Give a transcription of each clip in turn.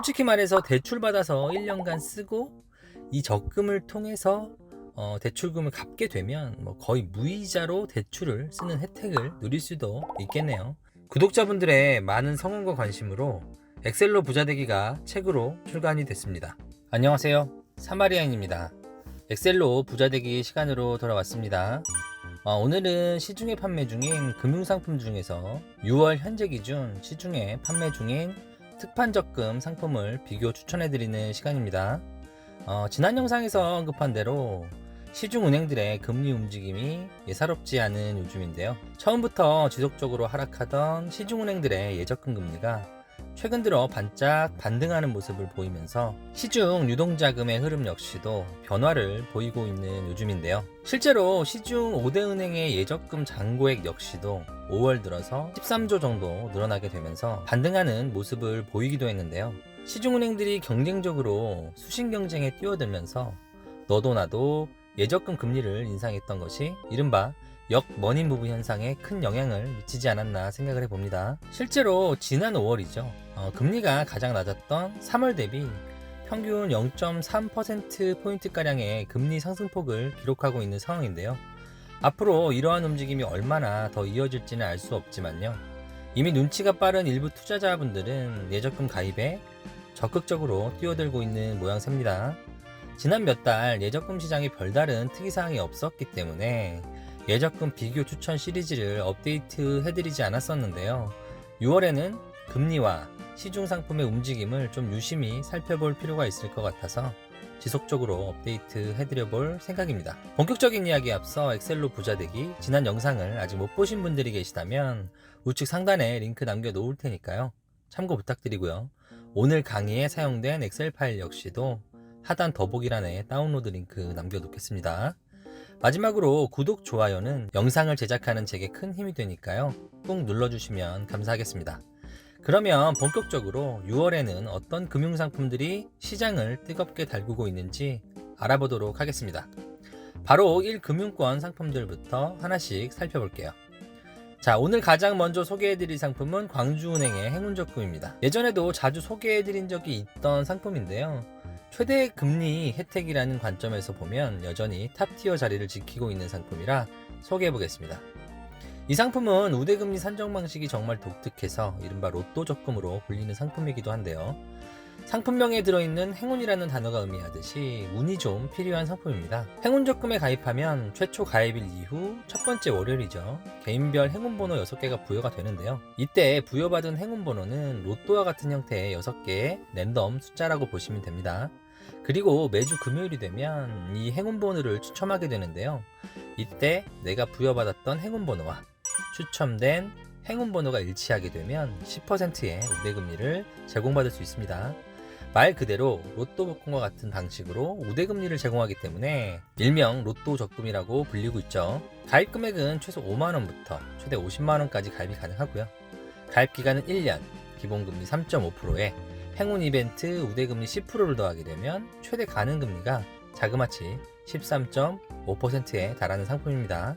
솔직히 말해서 대출 받아서 1년간 쓰고 이 적금을 통해서 대출금을 갚게 되면 거의 무이자로 대출을 쓰는 혜택을 누릴 수도 있겠네요. 구독자분들의 많은 성원과 관심으로 엑셀로 부자되기가 책으로 출간이 됐습니다. 안녕하세요, 사마리아인입니다. 엑셀로 부자되기 시간으로 돌아왔습니다. 오늘은 시중에 판매 중인 금융상품 중에서 6월 현재 기준 시중에 판매 중인 특판 적금 상품을 비교 추천해드리는 시간입니다. 지난 영상에서 언급한 대로 시중은행들의 금리 움직임이 예사롭지 않은 요즘인데요. 처음부터 지속적으로 하락하던 시중은행들의 예적금 금리가 최근 들어 반짝 반등하는 모습을 보이면서 시중 유동자금의 흐름 역시도 변화를 보이고 있는 요즘인데요. 실제로 시중 5대 은행의 예적금 잔고액 역시도 5월 들어서 13조 정도 늘어나게 되면서 반등하는 모습을 보이기도 했는데요. 시중은행들이 경쟁적으로 수신 경쟁에 뛰어들면서 너도 나도 예적금 금리를 인상했던 것이 이른바 역머니 무브 현상에 큰 영향을 미치지 않았나 생각을 해봅니다. 실제로 지난 5월이죠. 금리가 가장 낮았던 3월 대비 평균 0.3%포인트가량의 금리 상승폭을 기록하고 있는 상황인데요. 앞으로 이러한 움직임이 얼마나 더 이어질지는 알 수 없지만요. 이미 눈치가 빠른 일부 투자자분들은 예적금 가입에 적극적으로 뛰어들고 있는 모양새입니다. 지난 몇 달 예적금 시장에 별다른 특이사항이 없었기 때문에 예적금 비교 추천 시리즈를 업데이트 해드리지 않았었는데요. 6월에는 금리와 시중 상품의 움직임을 좀 유심히 살펴볼 필요가 있을 것 같아서 지속적으로 업데이트 해드려볼 생각입니다. 본격적인 이야기에 앞서 엑셀로 부자되기 지난 영상을 아직 못 보신 분들이 계시다면 우측 상단에 링크 남겨놓을 테니까요. 참고 부탁드리고요. 오늘 강의에 사용된 엑셀 파일 역시도 하단 더보기란에 다운로드 링크 남겨놓겠습니다. 마지막으로 구독, 좋아요는 영상을 제작하는 제게 큰 힘이 되니까요. 꾹 눌러주시면 감사하겠습니다. 그러면 본격적으로 6월에는 어떤 금융상품들이 시장을 뜨겁게 달구고 있는지 알아보도록 하겠습니다. 바로 1금융권 상품들부터 하나씩 살펴볼게요. 자, 오늘 가장 먼저 소개해드릴 상품은 광주은행의 행운적금입니다. 예전에도 자주 소개해드린 적이 있던 상품인데요. 최대 금리 혜택이라는 관점에서 보면 여전히 탑티어 자리를 지키고 있는 상품이라 소개해보겠습니다. 이 상품은 우대금리 산정 방식이 정말 독특해서 이른바 로또 적금으로 불리는 상품이기도 한데요. 상품명에 들어있는 행운이라는 단어가 의미하듯이 운이 좀 필요한 상품입니다. 행운적금에 가입하면 최초 가입일 이후 첫 번째 월요일이죠. 개인별 행운번호 6개가 부여가 되는데요. 이때 부여받은 행운번호는 로또와 같은 형태의 6개의 랜덤 숫자라고 보시면 됩니다. 그리고 매주 금요일이 되면 이 행운번호를 추첨하게 되는데요. 이때 내가 부여받았던 행운번호와 추첨된 행운번호가 일치하게 되면 10%의 우대금리를 제공받을 수 있습니다. 말 그대로 로또 복권과 같은 방식으로 우대금리를 제공하기 때문에 일명 로또 적금이라고 불리고 있죠. 가입 금액은 최소 5만원부터 최대 50만원까지 가입이 가능하고요. 가입 기간은 1년, 기본금리 3.5%에 행운 이벤트 우대금리 10%를 더하게 되면 최대 가능 금리가 자그마치 13.5%에 달하는 상품입니다.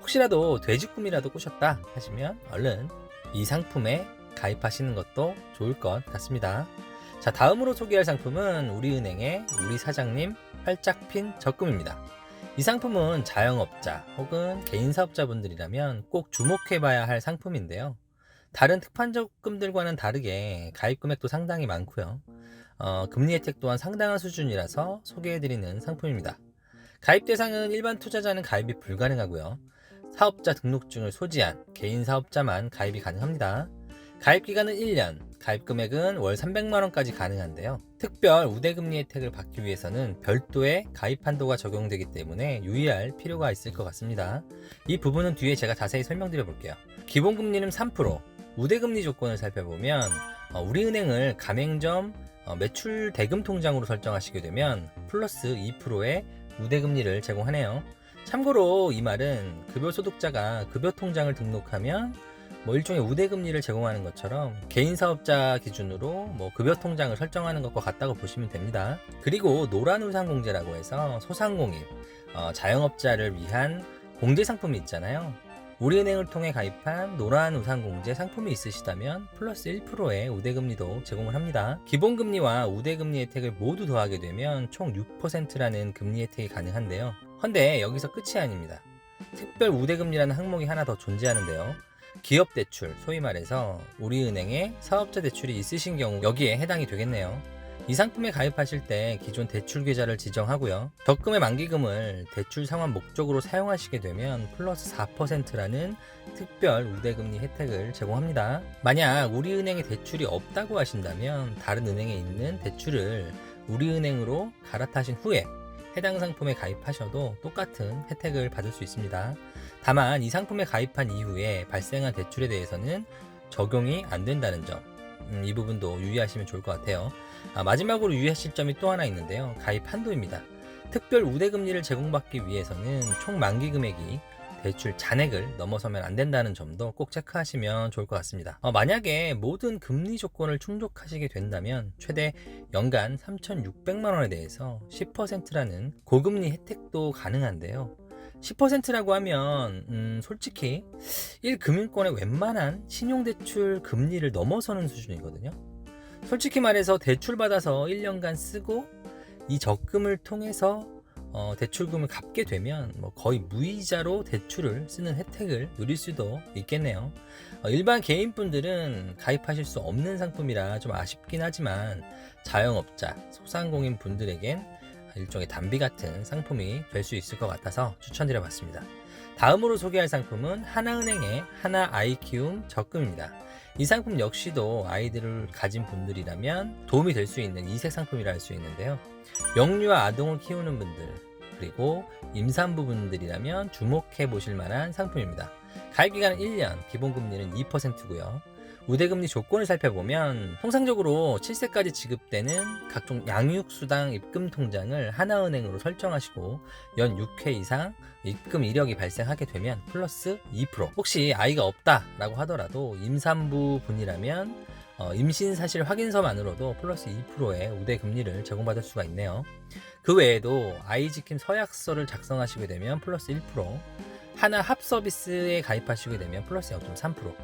혹시라도 돼지꿈이라도 꾸셨다 하시면 얼른 이 상품에 가입하시는 것도 좋을 것 같습니다. 자, 다음으로 소개할 상품은 우리은행의 우리 사장님 활짝 핀 적금입니다. 이 상품은 자영업자 혹은 개인사업자분들이라면 꼭 주목해봐야 할 상품인데요. 다른 특판 적금들과는 다르게 가입 금액도 상당히 많고요. 금리 혜택 또한 상당한 수준이라서 소개해드리는 상품입니다. 가입 대상은 일반 투자자는 가입이 불가능하고요. 사업자 등록증을 소지한 개인 사업자만 가입이 가능합니다. 가입 기간은 1년, 가입 금액은 월 300만원까지 가능한데요. 특별 우대금리 혜택을 받기 위해서는 별도의 가입 한도가 적용되기 때문에 유의할 필요가 있을 것 같습니다. 이 부분은 뒤에 제가 자세히 설명드려 볼게요. 기본금리는 3%, 우대금리 조건을 살펴보면 우리은행을 가맹점 매출 대금 통장으로 설정하시게 되면 플러스 2%의 우대금리를 제공하네요. 참고로 이 말은 급여소득자가 급여통장을 등록하면 일종의 우대금리를 제공하는 것처럼 개인사업자 기준으로 급여통장을 설정하는 것과 같다고 보시면 됩니다. 그리고 노란우산공제라고 해서 소상공인, 자영업자를 위한 공제상품이 있잖아요. 우리은행을 통해 가입한 노란 우산공제 상품이 있으시다면 플러스 1%의 우대금리도 제공을 합니다. 기본금리와 우대금리 혜택을 모두 더하게 되면 총 6%라는 금리 혜택이 가능한데요. 헌데 여기서 끝이 아닙니다. 특별 우대금리라는 항목이 하나 더 존재하는데요. 기업대출, 소위 말해서 우리은행에 사업자 대출이 있으신 경우 여기에 해당이 되겠네요. 이 상품에 가입하실 때 기존 대출 계좌를 지정하고요. 적금의 만기금을 대출 상환 목적으로 사용하시게 되면 플러스 4%라는 특별 우대금리 혜택을 제공합니다. 만약 우리은행에 대출이 없다고 하신다면 다른 은행에 있는 대출을 우리은행으로 갈아타신 후에 해당 상품에 가입하셔도 똑같은 혜택을 받을 수 있습니다. 다만 이 상품에 가입한 이후에 발생한 대출에 대해서는 적용이 안 된다는 점, 이 부분도 유의하시면 좋을 것 같아요. 마지막으로 유의하실 점이 또 하나 있는데요. 가입 한도입니다. 특별 우대금리를 제공받기 위해서는 총 만기 금액이 대출 잔액을 넘어서면 안 된다는 점도 꼭 체크하시면 좋을 것 같습니다. 만약에 모든 금리 조건을 충족하시게 된다면 최대 연간 3,600만 원에 대해서 10%라는 고금리 혜택도 가능한데요. 10%라고 하면 솔직히 1금융권의 웬만한 신용대출 금리를 넘어서는 수준이거든요. 솔직히 말해서 대출 받아서 1년간 쓰고 이 적금을 통해서 대출금을 갚게 되면 거의 무이자로 대출을 쓰는 혜택을 누릴 수도 있겠네요. 일반 개인분들은 가입하실 수 없는 상품이라 좀 아쉽긴 하지만 자영업자, 소상공인 분들에겐 일종의 단비 같은 상품이 될 수 있을 것 같아서 추천드려봤습니다. 다음으로 소개할 상품은 하나은행의 하나 아이키움 적금입니다. 이 상품 역시도 아이들을 가진 분들이라면 도움이 될 수 있는 이색 상품이라 할 수 있는데요. 영유아 아동을 키우는 분들 그리고 임산부 분들이라면 주목해 보실 만한 상품입니다. 가입기간은 1년, 기본금리는 2%고요. 우대금리 조건을 살펴보면 통상적으로 7세까지 지급되는 각종 양육수당 입금 통장을 하나은행으로 설정하시고 연 6회 이상 입금 이력이 발생하게 되면 플러스 2%, 혹시 아이가 없다라고 하더라도 임산부 분이라면 임신 사실 확인서만으로도 플러스 2%의 우대금리를 제공받을 수가 있네요. 그 외에도 아이지킴 서약서를 작성하시게 되면 플러스 1%, 하나 합 서비스에 가입하시게 되면 플러스 0.3%,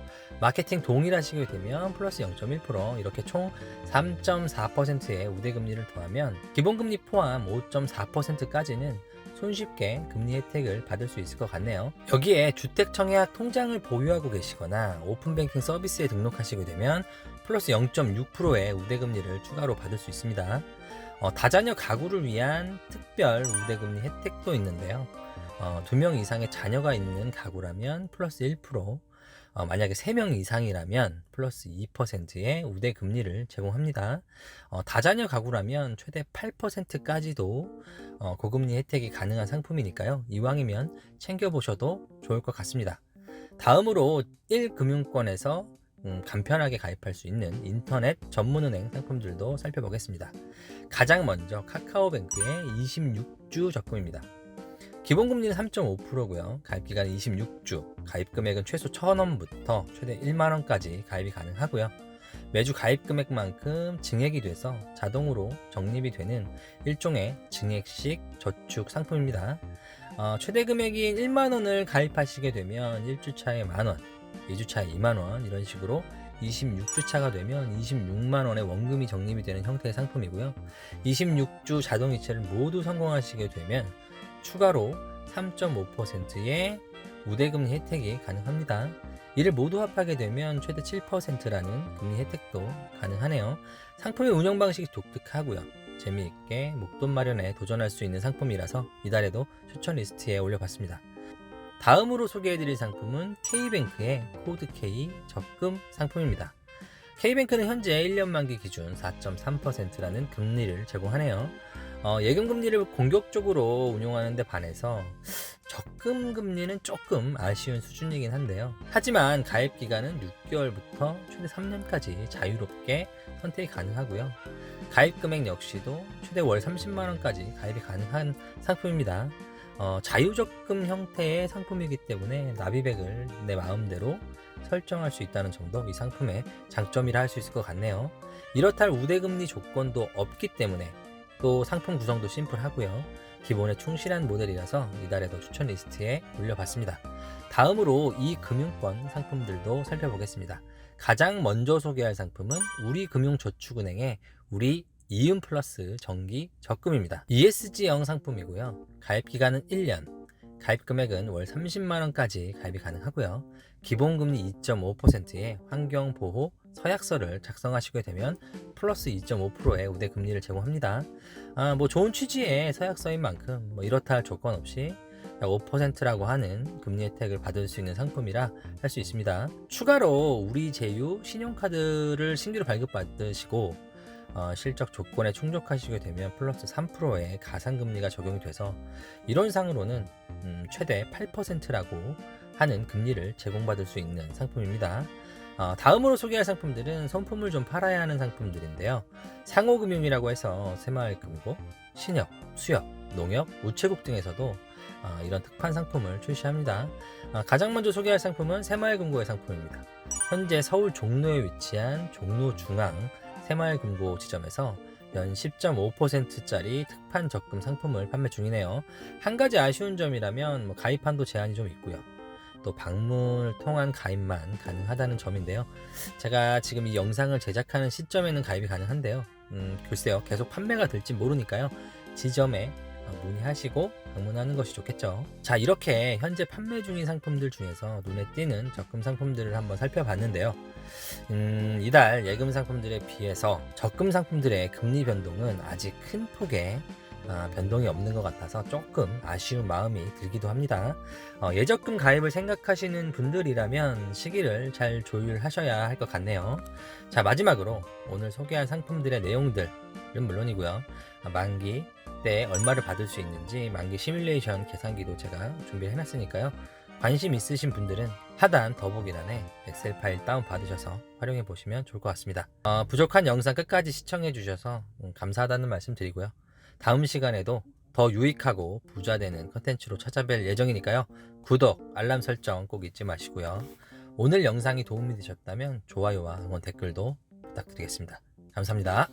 마케팅 동일하시게 되면 플러스 0.1%, 이렇게 총 3.4%의 우대금리를 더하면 기본금리 포함 5.4%까지는 손쉽게 금리 혜택을 받을 수 있을 것 같네요. 여기에 주택청약 통장을 보유하고 계시거나 오픈뱅킹 서비스에 등록하시게 되면 플러스 0.6%의 우대금리를 추가로 받을 수 있습니다. 다자녀 가구를 위한 특별 우대금리 혜택도 있는데요. 2명 이상의 자녀가 있는 가구라면 플러스 1%, 만약에 3명 이상이라면 플러스 2%의 우대금리를 제공합니다. 다자녀 가구라면 최대 8%까지도 고금리 혜택이 가능한 상품이니까요. 이왕이면 챙겨보셔도 좋을 것 같습니다. 다음으로 1금융권에서 간편하게 가입할 수 있는 인터넷 전문은행 상품들도 살펴보겠습니다. 가장 먼저 카카오뱅크의 26주 적금입니다. 기본금리는 3.5%고요. 가입기간은 26주, 가입금액은 최소 1,000원부터 최대 1만원까지 가입이 가능하고요. 매주 가입금액만큼 증액이 돼서 자동으로 적립이 되는 일종의 증액식 저축 상품입니다. 최대 금액인 1만원을 가입하시게 되면 1주차에 만원, 2주차에 2만원, 이런 식으로 26주차가 되면 26만원의 원금이 적립이 되는 형태의 상품이고요. 26주 자동이체를 모두 성공하시게 되면 추가로 3.5%의 우대금리 혜택이 가능합니다. 이를 모두 합하게 되면 최대 7%라는 금리 혜택도 가능하네요. 상품의 운영 방식이 독특하고요. 재미있게 목돈 마련에 도전할 수 있는 상품이라서 이달에도 추천 리스트에 올려봤습니다. 다음으로 소개해드릴 상품은 K뱅크의 코드K 적금 상품입니다. K뱅크는 현재 1년 만기 기준 4.3%라는 금리를 제공하네요. 예금 금리를 공격적으로 운용하는 데 반해서 적금 금리는 조금 아쉬운 수준이긴 한데요. 하지만 가입 기간은 6개월부터 최대 3년까지 자유롭게 선택이 가능하고요. 가입 금액 역시도 최대 월 30만원까지 가입이 가능한 상품입니다. 자유적금 형태의 상품이기 때문에 납입액을 내 마음대로 설정할 수 있다는 점도 이 상품의 장점이라 할 수 있을 것 같네요. 이렇다 할 우대금리 조건도 없기 때문에 또 상품 구성도 심플하고요. 기본에 충실한 모델이라서 이달에도 추천 리스트에 올려봤습니다. 다음으로 이 금융권 상품들도 살펴보겠습니다. 가장 먼저 소개할 상품은 우리금융저축은행의 우리 이음 플러스 정기 적금입니다. ESG형 상품이고요. 가입 기간은 1년, 가입 금액은 월 30만원까지 가입이 가능하고요. 기본금리 2.5%의 환경보호 서약서를 작성하시게 되면 플러스 2.5%의 우대 금리를 제공합니다. 좋은 취지의 서약서인 만큼 이렇다 할 조건 없이 약 5%라고 하는 금리 혜택을 받을 수 있는 상품이라 할 수 있습니다. 추가로 우리 제휴 신용카드를 신규로 발급받으시고 실적 조건에 충족하시게 되면 플러스 3%의 가상금리가 적용이 돼서 이론상으로는 최대 8%라고 하는 금리를 제공받을 수 있는 상품입니다. 다음으로 소개할 상품들은 손품을 좀 팔아야 하는 상품들인데요. 상호금융이라고 해서 새마을금고, 신협, 수협, 농협, 우체국 등에서도 이런 특판 상품을 출시합니다. 가장 먼저 소개할 상품은 새마을금고의 상품입니다. 현재 서울 종로에 위치한 종로중앙 새마을금고 지점에서 연 10.5%짜리 특판 적금 상품을 판매 중이네요. 한 가지 아쉬운 점이라면 가입한도 제한이 좀 있고요. 또 방문을 통한 가입만 가능하다는 점인데요. 제가 지금 이 영상을 제작하는 시점에는 가입이 가능한데요. 글쎄요, 계속 판매가 될지 모르니까요. 지점에 문의하시고 방문하는 것이 좋겠죠. 자, 이렇게 현재 판매 중인 상품들 중에서 눈에 띄는 적금 상품들을 한번 살펴봤는데요. 이달 예금 상품들에 비해서 적금 상품들의 금리 변동은 아직 큰 폭의 변동이 없는 것 같아서 조금 아쉬운 마음이 들기도 합니다. 예적금 가입을 생각하시는 분들이라면 시기를 잘 조율하셔야 할 것 같네요. 자, 마지막으로 오늘 소개한 상품들의 내용들은 물론이고요. 만기 때 얼마를 받을 수 있는지 만기 시뮬레이션 계산기도 제가 준비를 해놨으니까요. 관심 있으신 분들은 하단 더보기란에 엑셀 파일 다운 받으셔서 활용해 보시면 좋을 것 같습니다. 부족한 영상 끝까지 시청해 주셔서 감사하다는 말씀 드리고요. 다음 시간에도 더 유익하고 부자되는 컨텐츠로 찾아뵐 예정이니까요. 구독, 알람 설정 꼭 잊지 마시고요. 오늘 영상이 도움이 되셨다면 좋아요와 응원 댓글도 부탁드리겠습니다. 감사합니다.